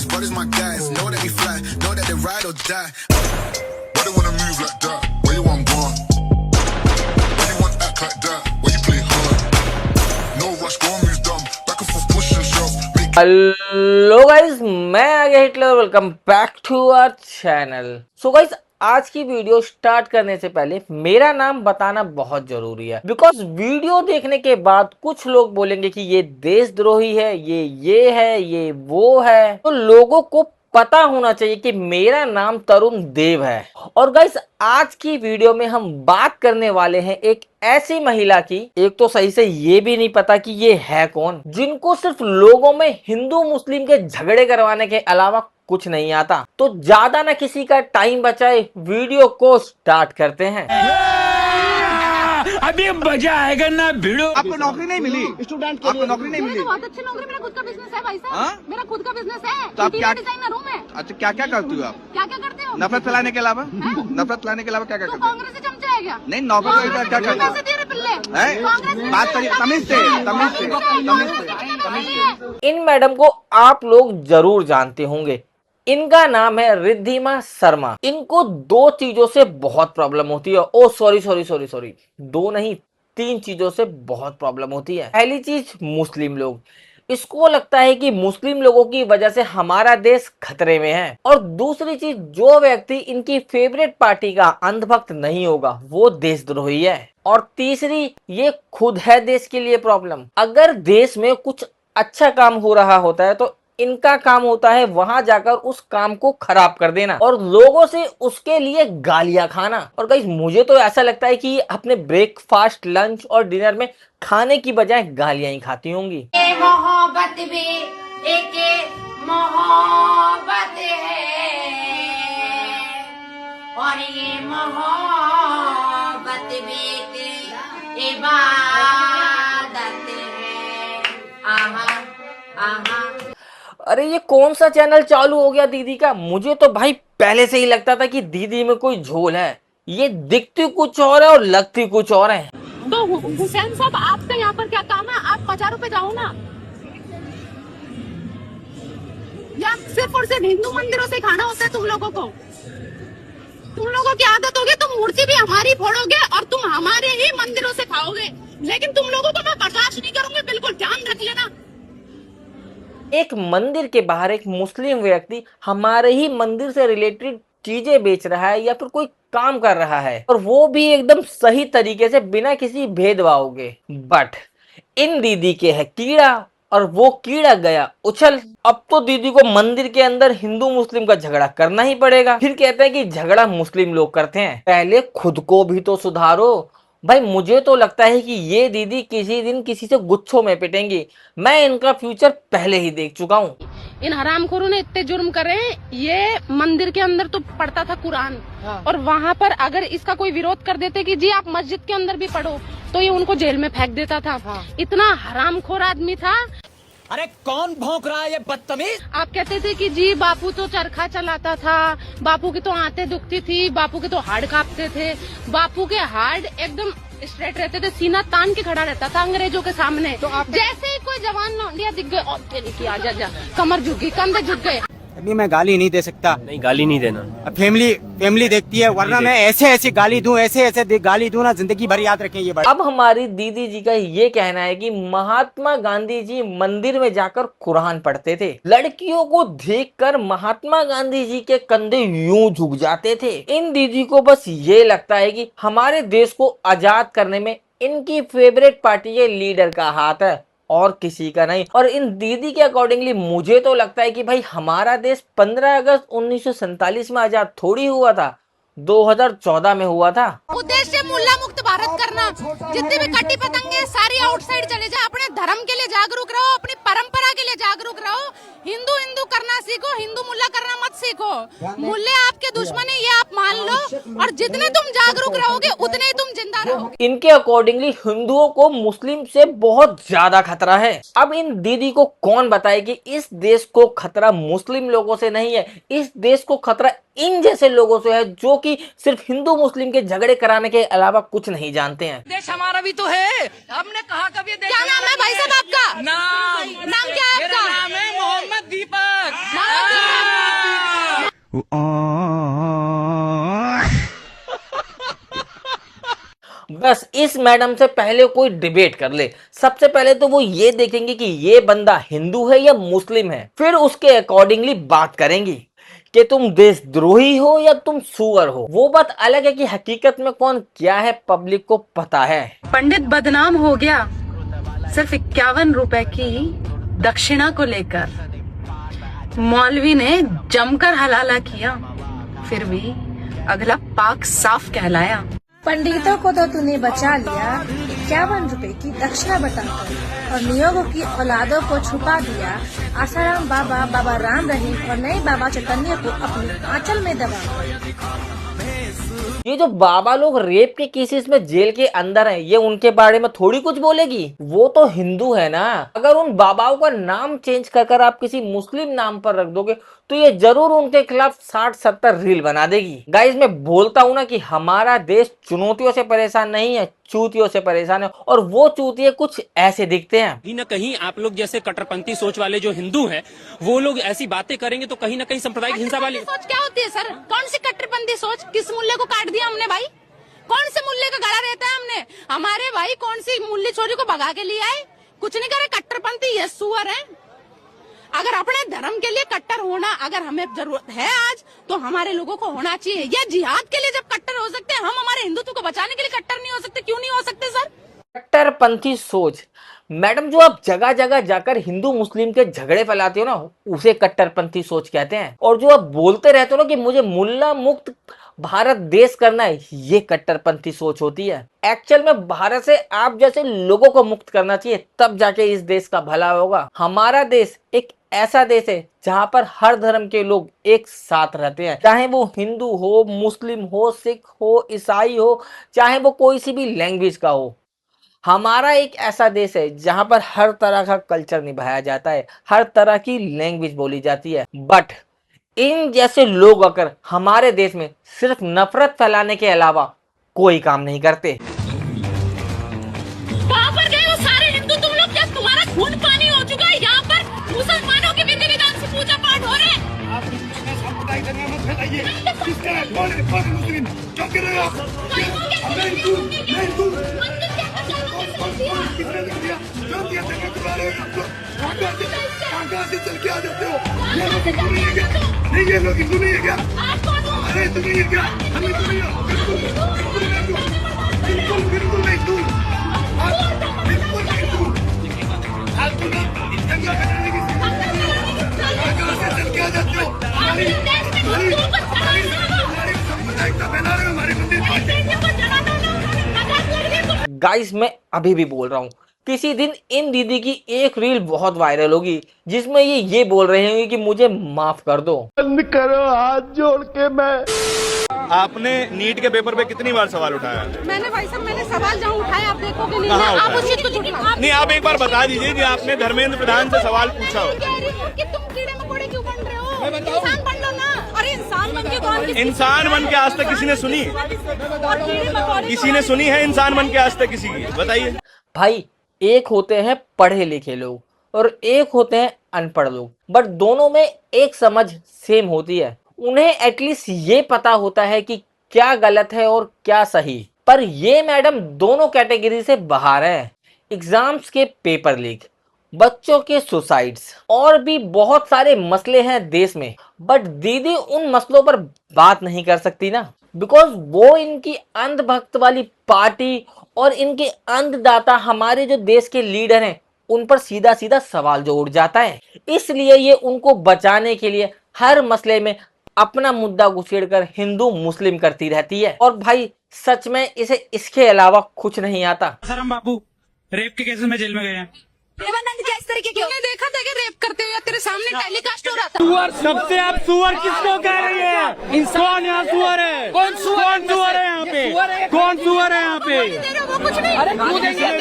these brothers my guys. Know that we fly, know that they ride or die. Why they wanna move like that? Where you want gone? Why you want act like that? Why you play hard? No rush, go on, move dumb. Back and forth, push and shove. Hello guys, मैं आ गया Hitler. Welcome back to our channel. So guys, आज की video start करने से पहले मेरा नाम बताना बहुत जरूरी है, बिकॉज वीडियो देखने के बाद कुछ लोग बोलेंगे कि ये देशद्रोही है, ये है, ये वो है। तो लोगों को पता होना चाहिए कि मेरा नाम तरुण देव है। और गाइस, आज की वीडियो में हम बात करने वाले हैं एक ऐसी महिला की, एक तो सही से ये भी नहीं पता कि ये है कौन, जिनको सिर्फ लोगों में हिंदू मुस्लिम के झगड़े करवाने के अलावा कुछ नहीं आता। तो ज्यादा ना किसी का टाइम बचाए, वीडियो को स्टार्ट करते हैं। अभी मजा आएगा ना भिड़ो। आपको नौकरी नहीं मिली? स्टूडेंट आपको नौकरी नहीं मिली? बहुत अच्छी नौकरी, मेरा खुद का बिजनेस है भाई साहब। मेरा खुद का बिजनेस है। तो आप क्या डिजाइनर हूँ मैं। अच्छा, क्या क्या करती हो आप? क्या क्या करते हो? नफरत फैलाने के अलावा? नफरत फैलाने के अलावा क्या क्या करते हो? कांग्रेस से चमचा है क्या? नहीं, नौकरी क्या क्या करते हो? बात करिए तमीज से, तमीज से, तमीज से, तमीज से। इन मैडम को आप लोग जरूर जानते होंगे। इनका नाम है रिद्धिमा शर्मा। इनको दो चीजों से बहुत प्रॉब्लम होती है। ओ सॉरी, दो नहीं, तीन चीजों से बहुत प्रॉब्लम होती है। पहली चीज, मुस्लिम लोग। इसको लगता है कि मुस्लिम लोगों की वजह से हमारा देश खतरे में है। और दूसरी चीज, जो व्यक्ति इनकी फेवरेट पार्टी का अंधभक्त नहीं होगा वो देशद्रोही है। और तीसरी, ये खुद है देश के लिए प्रॉब्लम। अगर देश में कुछ अच्छा काम हो रहा होता है तो इनका काम होता है वहां जाकर उस काम को खराब कर देना और लोगों से उसके लिए गालियां खाना। और गाइस, मुझे तो ऐसा लगता है कि अपने ब्रेकफास्ट, लंच और डिनर में खाने की बजाय गालियां ही खाती होंगी। मोहब्बत भी एक मोहब्बत है और ये मोहब्बत भी एक इबादत है। आहा आहा। अरे ये कौन सा चैनल चालू हो गया दीदी का? मुझे तो भाई पहले से ही लगता था कि दीदी में कोई झोल है। ये दिखती कुछ और है और लगती कुछ और है। तो हुसैन साहब, आपका यहाँ पर क्या काम है? आप बाजारों पे जाओ ना, या सिर्फ और सिर्फ हिंदू मंदिरों से खाना होता है तुम लोगों को? तुम लोगों की आदत होगी, तुम मूर्ति भी हमारी फोड़ोगे और तुम हमारे ही मंदिरों से खाओगे, लेकिन तुम लोगों को मैं बर्दाश्त नहीं करूंगी, बिल्कुल ध्यान रख लेना। एक मंदिर के बाहर एक मुस्लिम व्यक्ति हमारे ही मंदिर से रिलेटेड चीजें बेच रहा है या फिर कोई काम कर रहा है, और वो भी एकदम सही तरीके से, बिना किसी भेदभाव के। बट इन दीदी के है कीड़ा, और वो कीड़ा गया उछल। अब तो दीदी को मंदिर के अंदर हिंदू मुस्लिम का झगड़ा करना ही पड़ेगा। फिर कहते हैं कि झगड़ा मुस्लिम लोग करते हैं। पहले खुद को भी तो सुधारो भाई। मुझे तो लगता है कि ये दीदी किसी दिन किसी से गुच्छों में पिटेंगी। मैं इनका फ्यूचर पहले ही देख चुका हूँ। इन हरामखोरों ने इतने जुर्म करे। ये मंदिर के अंदर तो पढ़ता था कुरान, और वहाँ पर अगर इसका कोई विरोध कर देते कि जी आप मस्जिद के अंदर भी पढ़ो, तो ये उनको जेल में फेंक देता था। इतना हरामखोर आदमी था। अरे कौन भौंक रहा है ये बदतमीज? आप कहते थे कि जी बापू तो चरखा चलाता था, बापू की तो आंतें दुखती थी, बापू के तो हार्ड कांपते थे। बापू के हार्ड एकदम स्ट्रेट रहते थे, सीना तान के खड़ा रहता था अंग्रेजों के सामने। तो आप जैसे ही कोई जवान लौंडिया दिख गए, आजा कमर झुक गई, कंधे झुक गए। अभी मैं गाली नहीं दे सकता। नहीं, गाली नहीं देना। फैमिली देखती है, वरना मैं ऐसे गाली दूं, ऐसे गाली दूं ना, जिंदगी भर याद रखें ये बात। अब हमारी दीदी जी का ये कहना है कि महात्मा गांधी जी मंदिर में जाकर कुरान पढ़ते थे। लड़कियों को देखकर महात्मा गांधी जी के कंधे यूं झुक जाते थे। इन दीदी को बस ये लगता है कि हमारे देश को आजाद करने में इनकी फेवरेट पार्टी के लीडर का हाथ है और किसी का नहीं। और इन दीदी के अकॉर्डिंगली मुझे तो लगता है कि भाई हमारा देश 15 अगस्त 1947 में आजाद थोड़ी हुआ था, 2014 में हुआ था। उद्देश्य मुल्ला मुक्त भारत करना। जितने भी कट्टी पतंगे सारी आउटसाइड चले जाए। अपने धर्म के लिए जागरूक रहो, अपनी परंपरा के लिए जागरूक रहो। हिंदू हिंदू करना सीखो, हिंदू मुल्ला करना मत सीखो। मुल्ले आपके दुश्मन है, ये आप मान लो, और जितने तुम जागरूक रहोगे उतने ही तुम जिंदा रहोगे। इनके अकॉर्डिंगली हिंदुओं को मुस्लिम से बहुत ज्यादा खतरा है। अब इन दीदी को कौन बताए कि इस देश को खतरा मुस्लिम लोगों से नहीं है, इस देश को खतरा इन जैसे लोगों से है जो कि सिर्फ हिंदू मुस्लिम के झगड़े कराने के अलावा कुछ नहीं जानते हैं। देश हमारा भी तो है। हमने कहा कभी देश। क्या नाम है भाई साहब आपका? नाम नाम क्या है मेरा आपका? नाम है मोहम्मद दीपक। मोहम्मद बस इस मैडम से पहले कोई डिबेट कर ले, सबसे पहले तो वो ये देखेंगे कि ये बंदा हिंदू है या मुस्लिम है, फिर उसके अकॉर्डिंगली बात करेंगी कि तुम देशद्रोही हो या तुम सुअर हो। वो बात अलग है कि हकीकत में कौन क्या है पब्लिक को पता है। पंडित बदनाम हो गया सिर्फ 51 रुपए की दक्षिणा को लेकर। मौलवी ने जमकर हलाला किया, फिर भी अगला पाक साफ कहलाया। पंडितों को तो तूने बचा लिया 51 रुपए की दक्षिणा बताकर, और नियोगों की औलादों को छुपा दिया। आसाराम बाबा, बाबा राम रहीम और नए बाबा चैतन्य को अपने आंचल में दबा। ये जो बाबा लोग रेप के केसेस में जेल के अंदर हैं, ये उनके बारे में थोड़ी कुछ बोलेगी, वो तो हिंदू है ना। अगर उन बाबाओं का नाम चेंज कर आप किसी मुस्लिम नाम पर रख दोगे तो ये जरूर उनके खिलाफ 60-70 रील बना देगी। गाइस मैं बोलता हूँ ना कि हमारा देश चुनौतियों से परेशान नहीं है, चूतियों से परेशान है, और वो चूतिये कुछ ऐसे दिखते हैं। कहीं न कहीं आप लोग जैसे कट्टरपंथी सोच वाले जो हिंदू हैं, वो लोग ऐसी बातें करेंगे तो कहीं न कहीं सांप्रदायिक हिंसा वाली सोच क्या होती है सर? कौन सी कट्टरपंथी सोच? किस मूल्य को काट दिया हमने भाई? कौन से मूल्य का गला रहता है हमने? हमारे भाई कौन सी मूल्य छोरी को भगा के लिए आए? कुछ नहीं करे। कट्टरपंथी ये सुअर है। अगर अपने धर्म के लिए कट्टर होना अगर हमें जरूरत है आज, तो हमारे लोगों को होना चाहिए। ये जिहाद के लिए जब कट्टर हो सकते हैं, हम हमारे हिंदुत्व को बचाने के लिए कट्टर नहीं हो सकते? क्यों नहीं हो सकते सर? कट्टरपंथी सोच मैडम, जो आप जगह जगह जाकर हिंदू मुस्लिम के झगड़े फैलाते हो ना, उसे कट्टरपंथी सोच कहते हैं। और जो आप बोलते रहते हो ना कि मुझे मुल्ला मुक्त भारत देश करना है, ये कट्टरपंथी सोच होती है। एक्चुअल में भारत से आप जैसे लोगों को मुक्त करना चाहिए, तब जाके इस देश का भला होगा। हमारा देश एक ऐसा देश है जहां पर हर धर्म के लोग एक साथ रहते हैं, चाहे वो हिंदू हो, मुस्लिम हो, सिख हो, ईसाई हो, चाहे वो कोई सी भी लैंग्वेज का हो। हमारा एक ऐसा देश है जहां पर हर तरह का कल्चर निभाया जाता है, हर तरह की लैंग्वेज बोली जाती है। बट इन जैसे लोग अगर हमारे देश में सिर्फ नफरत फैलाने के अलावा कोई काम नहीं करते। कहाँ पर गए हो सारे हिंदू तुम लोग? क्या तुम्हारा खून पानी हो चुका है? यहाँ पर मुसलमानों के विधि विधान से पूजा पाठ हो रहे हैं। ये लोग हिंदू नहीं है क्या? अरे तुम नहीं है क्या? हमें तो नहीं हो। बिल्कुल बिल्कुल नहीं तू, बिल्कुल नहीं तू। आज तुम दंगा कराने की से चल के आ जाते हो। हमारी सांप्रदायिकता फैला रहे हो हमारे मंदिर पर। गाइस मैं अभी भी बोल रहा हूँ, किसी दिन इन दीदी की एक रील बहुत वायरल होगी जिसमें ये बोल रहे होंगे कि मुझे माफ कर दो। बंद करो हाथ जोड़ के। मैं आपने नीट के पेपर पे कितनी बार सवाल उठाया? मैंने भाई साहब मैंने सवाल जहाँ उठाया आप देखोगे नहीं। कहाँ आप उठाया? उस चीज को झूठ नहीं, आप एक बार बता दीजिए कि आपने धर्मेंद्र प्रधान से सवाल पूछा हो। कि तुम कीड़े मकोड़े क्यों बन रहे हो? इंसान बन लो ना। अरे इंसान बन के कौन? इंसान बन के आज तक किसी ने सुनी? और कीड़े मकोड़े किसी ने सुनी है इंसान बन के आज तक किसी की? बताइए भाई, एक होते हैं पढ़े लिखे लोग और एक होते हैं अनपढ़ लोग, बट दोनों में एक समझ सेम होती है। उन्हें एटलीस्ट ये पता होता है कि क्या गलत है और क्या सही। पर ये मैडम दोनों कैटेगरी से बाहर है। एग्जाम्स के पेपर लीक, बच्चों के सुसाइड्स और भी बहुत सारे मसले हैं देश में, बट दीदी उन मसलों पर बात नहीं कर सकती ना, बिकॉज वो इनकी अंधभक्त वाली पार्टी और इनके अंधदाता हमारे जो देश के लीडर हैं उन पर सीधा सीधा सवाल जो उठ जाता है। इसलिए ये उनको बचाने के लिए हर मसले में अपना मुद्दा घुसेड़कर हिंदू मुस्लिम करती रहती है। और भाई सच में इसे इसके अलावा कुछ नहीं आता। सरम बाबू रेप के केस में जेल में गए हैं। इस तरीके की तुमने देखा था कि रेप करते हुए तेरे सामने टेलीकास्ट हो रहा था? सुअर, सबसे आप सुअर किसको कह रही है? कौन यहाँ सुअर है? कौन सुअर है यहाँ पे? कौन सुअर है यहाँ पे? वो कुछ नहीं। अरे क्यों देंगे?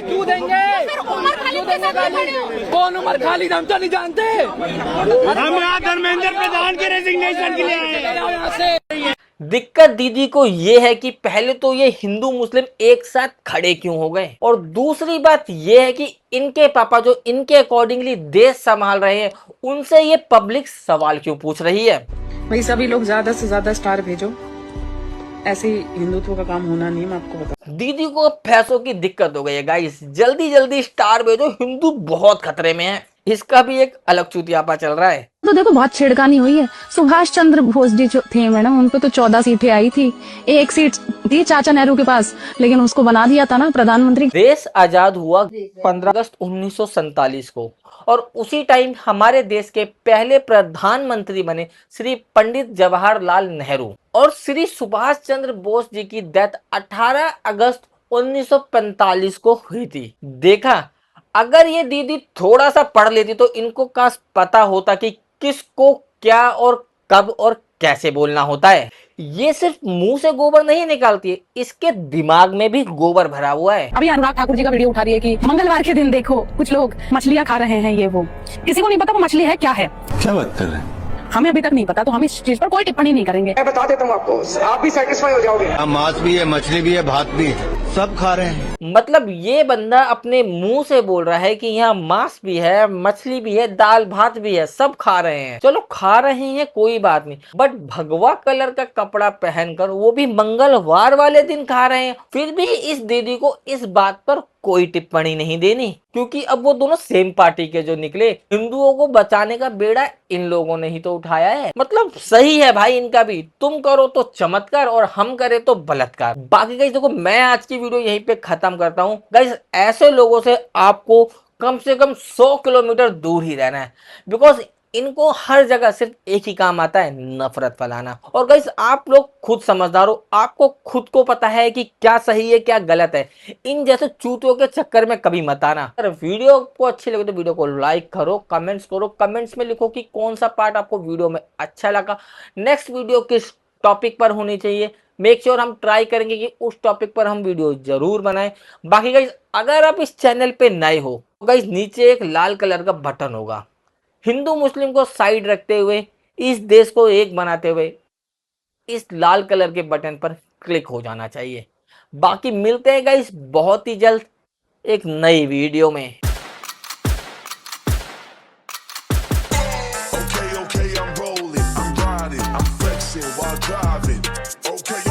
क्यों देंगे? फिर उमर खालिद के साथ क्यों खड़े हो? कौन उमर खालिद? हम तो नहीं जानते। हम यहाँ धर्मेंद्र प्रधान के रेजिग्नेशन के लिए आए हैं। दिक्कत दीदी को ये है कि पहले तो ये हिंदू मुस्लिम एक साथ खड़े क्यों हो गए, और दूसरी बात ये है कि इनके पापा जो इनके अकॉर्डिंगली देश संभाल रहे हैं उनसे ये पब्लिक सवाल क्यों पूछ रही है। भाई सभी लोग ज्यादा से ज्यादा स्टार भेजो, ऐसे ही हिंदुत्व का काम होना नहीं, मैं आपको बता। दीदी को पैसों की दिक्कत हो गई है गाइस, जल्दी जल्दी स्टार भेजो, हिंदू बहुत खतरे में है। इसका भी एक अलग चुतियापा चल रहा है। तो देखो बहुत छेड़खानी हुई है। सुभाष चंद्र बोस जी जो थे मैडम, उनको तो 14 सीटें आई थी, एक सीट थी चाचा नेहरू के पास, लेकिन उसको बना दिया था ना प्रधानमंत्री। देश आजाद हुआ 15 अगस्त 1947 को, और उसी टाइम हमारे देश के पहले प्रधानमंत्री बने श्री पंडित जवाहरलाल नेहरू, और श्री सुभाष चंद्र बोस जी की डेथ 18 अगस्त 1945 को हुई थी। देखा, अगर ये दीदी थोड़ा सा पढ़ लेती तो इनको काश पता होता कि किसको क्या और कब और कैसे बोलना होता है। ये सिर्फ मुंह से गोबर नहीं निकालती है, इसके दिमाग में भी गोबर भरा हुआ है। अभी अनुराग ठाकुर जी का वीडियो उठा रही है कि मंगलवार के दिन देखो कुछ लोग मछलियां खा रहे हैं, ये वो, किसी को नहीं पता वो मछली है क्या है। क्या बात कर रहे हैं? हमें अभी तक नहीं पता, तो हम इस चीज पर कोई टिप्पणी नहीं करेंगे। मैं बता देता हूँ आपको, आप भी सेटिस्फाई हो जाओगे। मांस भी है, मछली भी है, भात भी है, सब खा रहे हैं। मतलब ये बंदा अपने मुंह से बोल रहा है कि यहाँ मांस भी है, मछली भी है, दाल भात भी है, सब खा रहे हैं। चलो खा रहे हैं कोई बात नहीं, बट भगवा कलर का कपड़ा पहनकर, वो भी मंगलवार वाले दिन खा रहे हैं। फिर भी इस दीदी को इस बात पर कोई टिप्पणी नहीं देनी, क्योंकि अब वो दोनों सेम पार्टी के जो निकले। हिंदुओं को बचाने का बेड़ा इन लोगों ने ही तो उठाया है। मतलब सही है भाई इनका भी, तुम करो तो चमत्कार और हम करें तो बलात्कार। बाकी गाइस देखो, मैं आज की वीडियो यहीं पे खत्म करता हूँ। गाइस ऐसे लोगों से आपको कम से कम 100 किलोमीटर दूर ही रहना है, बिकॉज इनको हर जगह सिर्फ एक ही काम आता है, नफरत फैलाना। और गाइस आप लोग खुद समझदार हो, आपको खुद को पता है कि क्या सही है क्या गलत है। इन जैसे चूतियों के चक्कर में कभी मत आना। अगर वीडियो को अच्छी लगे तो वीडियो को लाइक करो, कमेंट्स करो, कमेंट्स में लिखो कि कौन सा पार्ट आपको वीडियो में अच्छा लगा, नेक्स्ट वीडियो किस टॉपिक पर होनी चाहिए। मेक श्योर हम ट्राई करेंगे कि उस टॉपिक पर हम वीडियो जरूर बनाएं। बाकी गाइस अगर आप इस चैनल पे नए हो तो गाइस नीचे एक लाल कलर का बटन होगा, हिंदू मुस्लिम को साइड रखते हुए, इस देश को एक बनाते हुए, इस लाल कलर के बटन पर क्लिक हो जाना चाहिए। बाकी मिलते हैं गाइस बहुत ही जल्द एक नई वीडियो में।